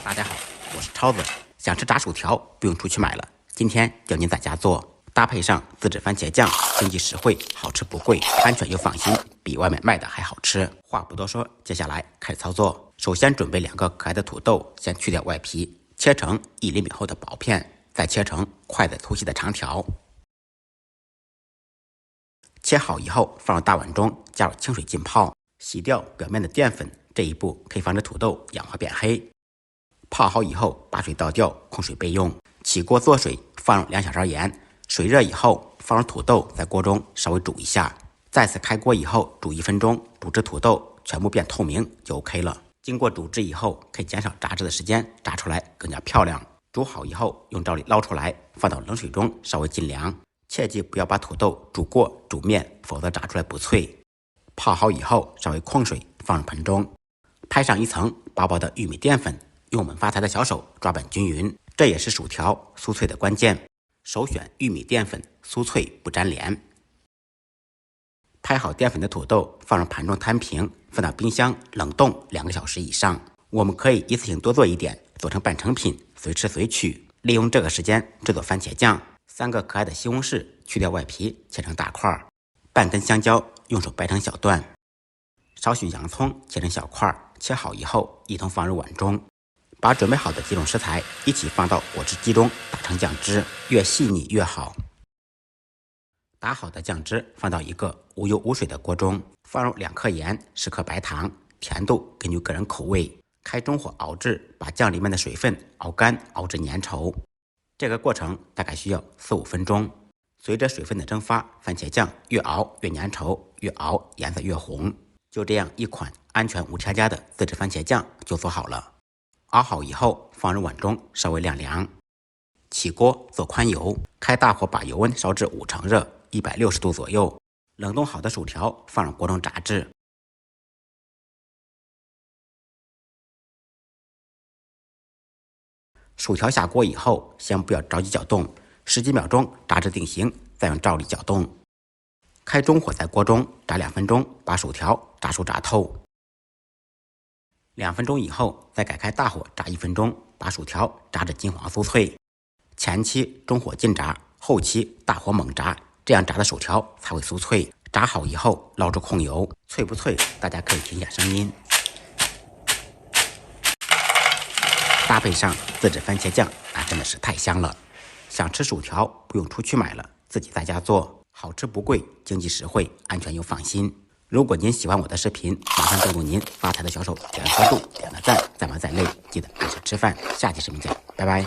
大家好，我是超子。想吃炸薯条不用出去买了，今天教您在家做，搭配上自制番茄酱，经济实惠，好吃不贵，安全又放心，比外面卖的还好吃。话不多说，接下来开始操作。首先准备2个可爱的土豆，先去掉外皮，切成1厘米厚的薄片，再切成筷子粗细的长条。切好以后放入大碗中，加入清水浸泡，洗掉表面的淀粉。这一步可以防止土豆氧化变黑。泡好以后把水倒掉，控水备用。起锅做水，放入2小勺盐，水热以后放入土豆，在锅中稍微煮一下。再次开锅以后煮1分钟，煮至土豆全部变透明就 OK 了。经过煮制以后，可以减少炸制的时间，炸出来更加漂亮。煮好以后用罩里捞出来，放到冷水中稍微浸凉。切记不要把土豆煮过煮面，否则炸出来不脆。泡好以后稍微控水，放入盆中，拍上一层薄薄的玉米淀粉，用我们发财的小手抓拌均匀，这也是薯条酥脆的关键。首选玉米淀粉，酥脆不粘连。拍好淀粉的土豆放入盘中摊平，放到冰箱冷冻2个小时以上。我们可以一次性多做一点，做成半成品，随吃随取。利用这个时间制作番茄酱。3个可爱的西红柿，去掉外皮，切成大块。半根香蕉，用手掰成小段。少许洋葱，切成小块，切好以后一同放入碗中。把准备好的几种食材一起放到果汁机中打成酱汁，越细腻越好。打好的酱汁放到一个无油无水的锅中，放入2克盐、10克白糖，甜度根据个人口味。开中火熬制，把酱里面的水分熬干，熬至粘稠。这个过程大概需要4、5分钟。随着水分的蒸发，番茄酱越熬越粘稠，越熬颜色越红。就这样一款安全无添加的自制番茄酱就做好了。熬好以后放入碗中稍微晾凉。起锅做宽油，开大火把油温烧至5成热，160度左右。冷冻好的薯条放入锅中炸制。薯条下锅以后，先不要着急搅动，10几秒钟炸至定型，再用罩里搅动。开中火在锅中炸2分钟，把薯条炸熟炸透。2分钟以后，再改开大火炸1分钟，把薯条炸至金黄酥脆。前期中火劲炸，后期大火猛炸，这样炸的薯条才会酥脆。炸好以后捞出控油，脆不脆大家可以听一下声音。搭配上自制番茄酱，那真的是太香了。想吃薯条不用出去买了，自己在家做，好吃不贵，经济实惠，安全又放心。如果您喜欢我的视频，马上动动您发财的小手，点个关注，点个赞，再忙再累，记得按时吃饭。下期视频见，拜拜。